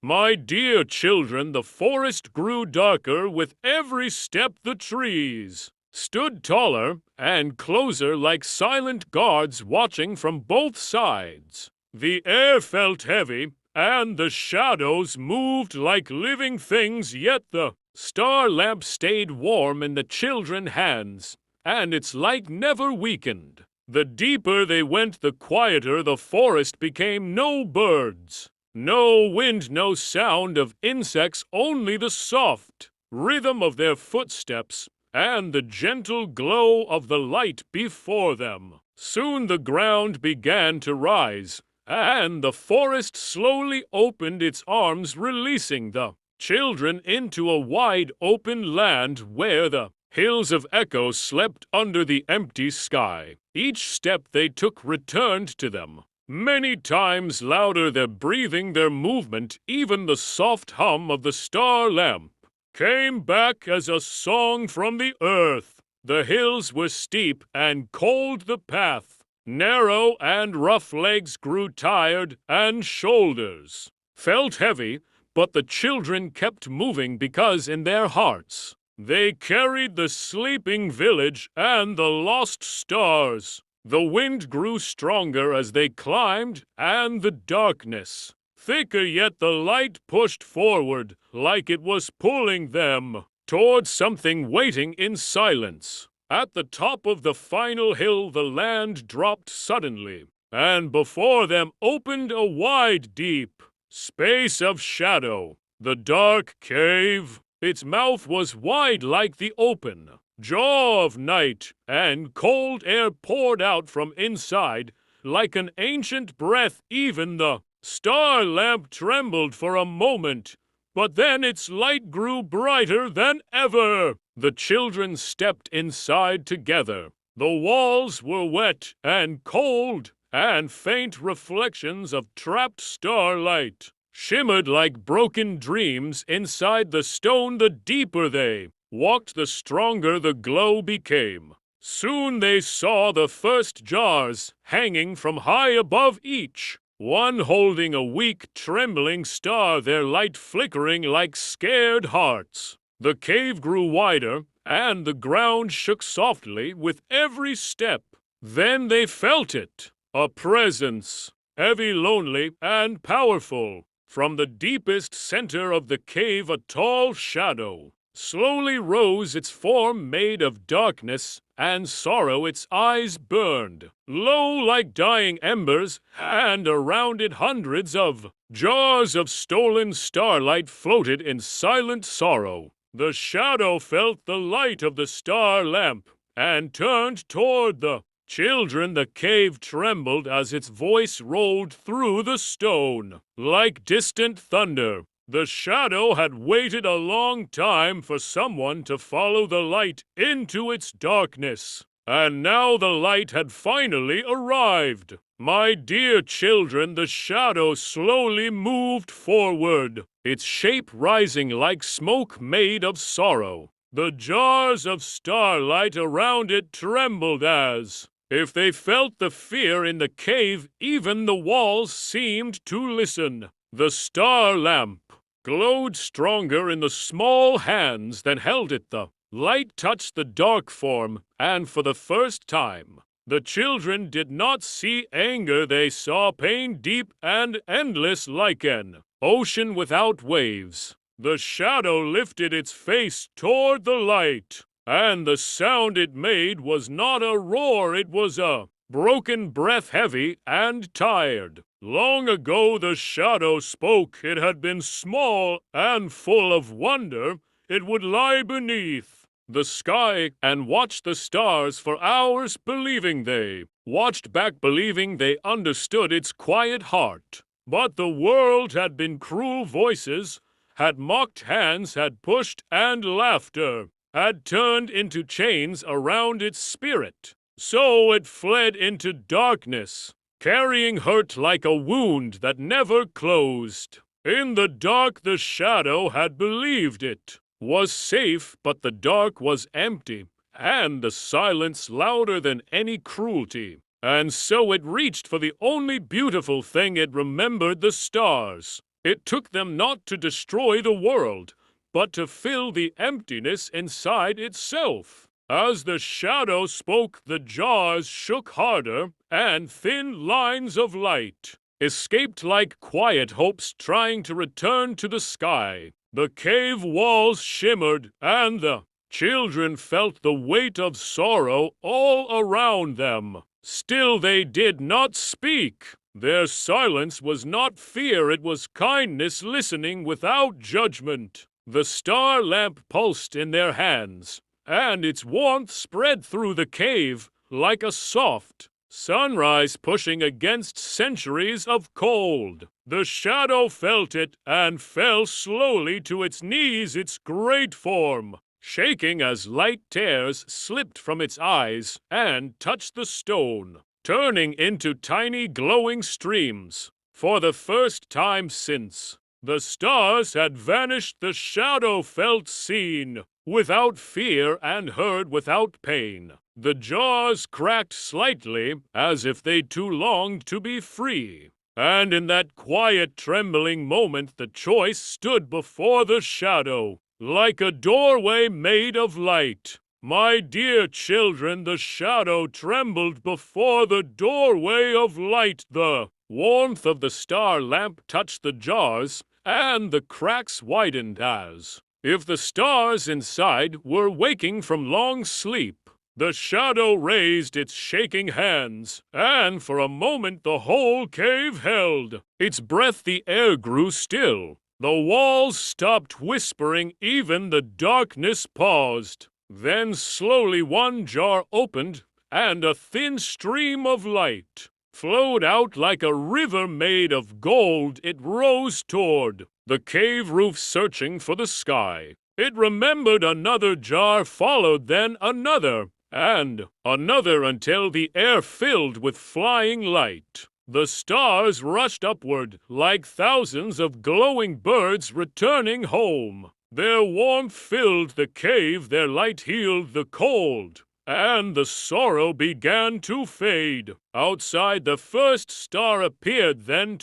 My dear children, the forest grew darker with every step the trees stood taller and closer like silent guards watching from both sides. The air felt heavy, and the shadows moved like living things, yet the star lamp stayed warm in the children's hands, and its light never weakened. The deeper they went, the quieter the forest became. No birds, no wind, no sound of insects, only the soft rhythm of their footsteps and the gentle glow of the light before them. Soon the ground began to rise, and the forest slowly opened its arms, releasing the children into a wide open land where the hills of echo slept under the empty sky. Each step they took returned to them. Many times louder their breathing, their movement, even the soft hum of the star lamp came back as a song from the earth. The hills were steep and cold, the path narrow, and rough legs grew tired, and shoulders felt heavy, but the children kept moving because in their hearts they carried the sleeping village and the lost stars. The wind grew stronger as they climbed, and the darkness thicker, yet the light pushed forward like it was pulling them towards something waiting in silence. At the top of the final hill, the land dropped suddenly, and before them opened a wide, deep space of shadow. The dark cave, its mouth was wide like the open jaw of night, and cold air poured out from inside like an ancient breath. Even the star lamp trembled for a moment, but then its light grew brighter than ever. The children stepped inside together. The walls were wet and cold, and faint reflections of trapped starlight shimmered like broken dreams inside the stone. The deeper they walked, the stronger the glow became. Soon they saw the first jars hanging from high above each, one holding a weak, trembling star, their light flickering like scared hearts. The cave grew wider, and the ground shook softly with every step. Then they felt it, a presence, heavy, lonely, and powerful. From the deepest center of the cave, a tall shadow slowly rose, its form made of darkness and sorrow. Its eyes burned low like dying embers, and around it hundreds of jars of stolen starlight floated in silent sorrow. The shadow felt the light of the star lamp and turned toward the children. The cave trembled as its voice rolled through the stone like distant thunder. The shadow had waited a long time for someone to follow the light into its darkness, and now the light had finally arrived. My dear children, the shadow slowly moved forward, its shape rising like smoke made of sorrow. The jars of starlight around it trembled as if they felt the fear in the cave. Even the walls seemed to listen. The star lamp glowed stronger in the small hands that held it. The light touched the dark form, and for the first time, the children did not see anger. They saw pain, deep and endless like an ocean without waves. The shadow lifted its face toward the light, and the sound it made was not a roar, it was a broken breath, heavy and tired. Long ago the shadow spoke. It had been small and full of wonder. It would lie beneath the sky and watch the stars for hours, believing they watched back, believing they understood its quiet heart. But the world had been cruel. Voices had mocked, hands had pushed, and laughter had turned into chains around its spirit. So it fled into darkness, carrying hurt like a wound that never closed. In the dark, the shadow had believed it was safe, but the dark was empty, and the silence louder than any cruelty. And so it reached for the only beautiful thing it remembered, the stars. It took them not to destroy the world, but to fill the emptiness inside itself. As the shadow spoke, the jars shook harder, and thin lines of light escaped like quiet hopes trying to return to the sky. The cave walls shimmered, and the children felt the weight of sorrow all around them. Still they did not speak. Their silence was not fear, it was kindness listening without judgment. The star lamp pulsed in their hands, and its warmth spread through the cave like a soft sunrise pushing against centuries of cold. The shadow felt it and fell slowly to its knees, its great form shaking as light tears slipped from its eyes and touched the stone, turning into tiny glowing streams. For the first time since the stars had vanished, the shadow felt seen without fear and heard without pain. The jaws cracked slightly as if they too longed to be free. And in that quiet, trembling moment, the choice stood before the shadow, like a doorway made of light. My dear children, the shadow trembled before the doorway of light. The warmth of the star lamp touched the jars, and the cracks widened as if the stars inside were waking from long sleep. The shadow raised its shaking hands, and for a moment the whole cave held its breath. The air grew still. The walls stopped whispering, even the darkness paused. Then slowly one jar opened, and a thin stream of light flowed out like a river made of gold. It rose toward the cave roof, searching for the sky. It remembered another jar, followed then another, and another, until the air filled with flying light. The stars rushed upward like thousands of glowing birds returning home. Their warmth filled the cave, their light healed the cold, and the sorrow began to fade. Outside, the first star appeared, then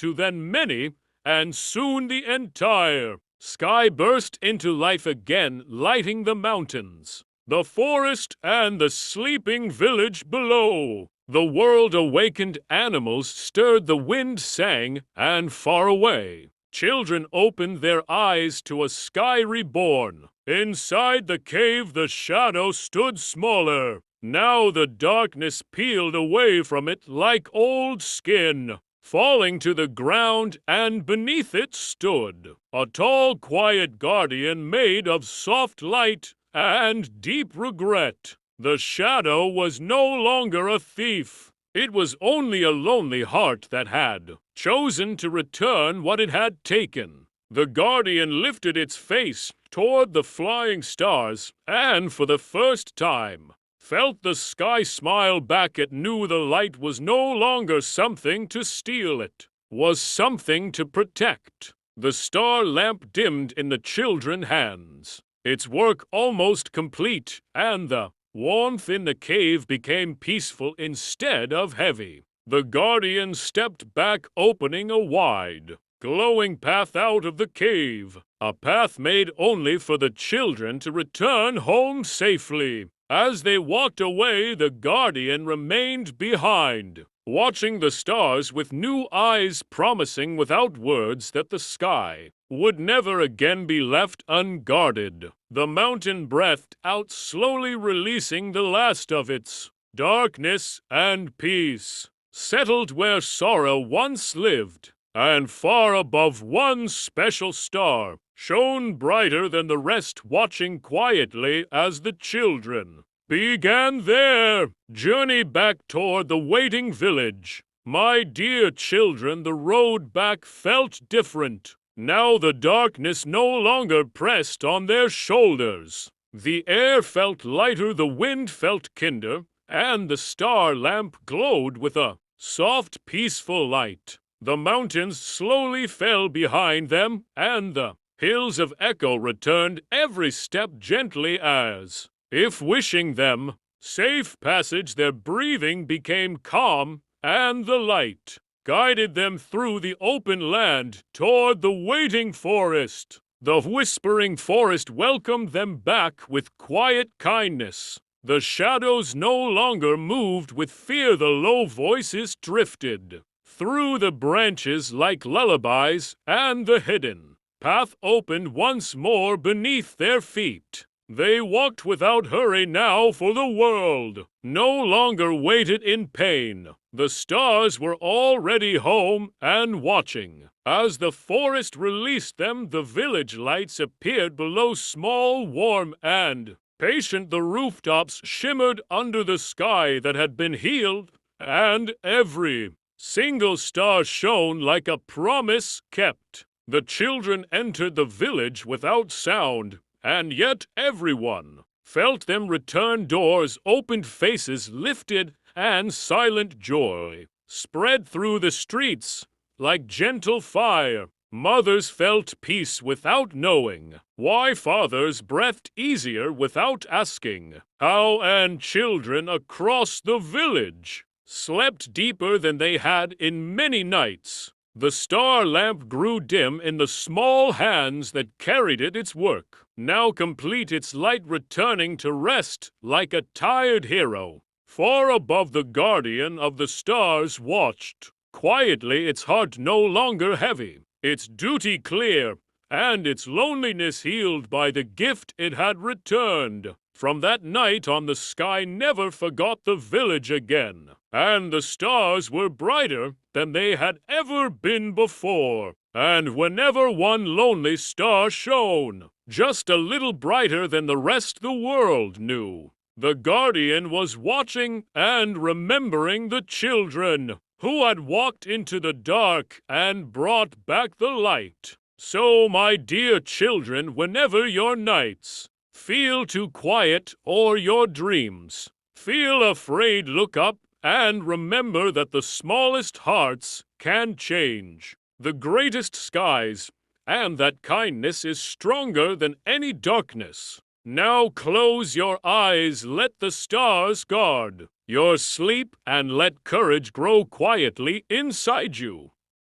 many, and soon the entire sky burst into life again, lighting the mountains, the forest, and the sleeping village below. The world awakened, animals stirred, the wind sang, and far away children opened their eyes to a sky reborn. Inside the cave, the shadow stood smaller. Now the darkness peeled away from it like old skin, falling to the ground, and beneath it stood a tall, quiet guardian made of soft light and deep regret. The shadow was no longer a thief. It was only a lonely heart that had chosen to return what it had taken. The guardian lifted its face toward the flying stars, and for the first time felt the sky smile back. It knew the light was no longer something to steal, it was something to protect. The star lamp dimmed in the children's hands, its work almost complete, and the warmth in the cave became peaceful instead of heavy. The guardian stepped back, opening a wide, glowing path out of the cave, a path made only for the children to return home safely. As they walked away, the guardian remained behind, watching the stars with new eyes, promising without words that the sky would never again be left unguarded. The mountain breathed out, slowly releasing the last of its darkness, and peace settled where sorrow once lived. And far above, one special star shone brighter than the rest, watching quietly as the children began their journey back toward the waiting village. My dear children, the road back felt different. Now the darkness no longer pressed on their shoulders. The air felt lighter, the wind felt kinder, and the star lamp glowed with a soft, peaceful light. The mountains slowly fell behind them, and the hills of echo returned every step gently, as if wishing them safe passage. Their breathing became calm, and the light guided them through the open land toward the waiting forest. The whispering forest welcomed them back with quiet kindness. The shadows no longer moved with fear, the low voices drifted through the branches like lullabies, and the hidden path opened once more beneath their feet. They walked without hurry now, for the world no longer waited in pain. The stars were already home and watching. As the forest released them, the village lights appeared below, small, warm, and patient. The rooftops shimmered under the sky that had been healed, and every single star shone like a promise kept. The children entered the village without sound, and yet everyone felt them return. Doors opened, faces lifted, and silent joy spread through the streets like gentle fire. Mothers felt peace without knowing why. Fathers breathed easier without asking how. And children across the village slept deeper than they had in many nights. The star lamp grew dim in the small hands that carried it. Its work now complete, its light returning to rest like a tired hero. Far above, the guardian of the stars watched quietly, its heart no longer heavy, its duty clear, and its loneliness healed by the gift it had returned. From that night on, the sky never forgot the village again, and the stars were brighter than they had ever been before. And whenever one lonely star shone, just a little brighter than the rest, the world knew the guardian was watching and remembering the children who had walked into the dark and brought back the light. So, my dear children, whenever your nights feel too quiet or your dreams feel afraid, look up and remember that the smallest hearts can change the greatest skies, and that kindness is stronger than any darkness. Now close your eyes, let the stars guard your sleep, and let courage grow quietly inside you.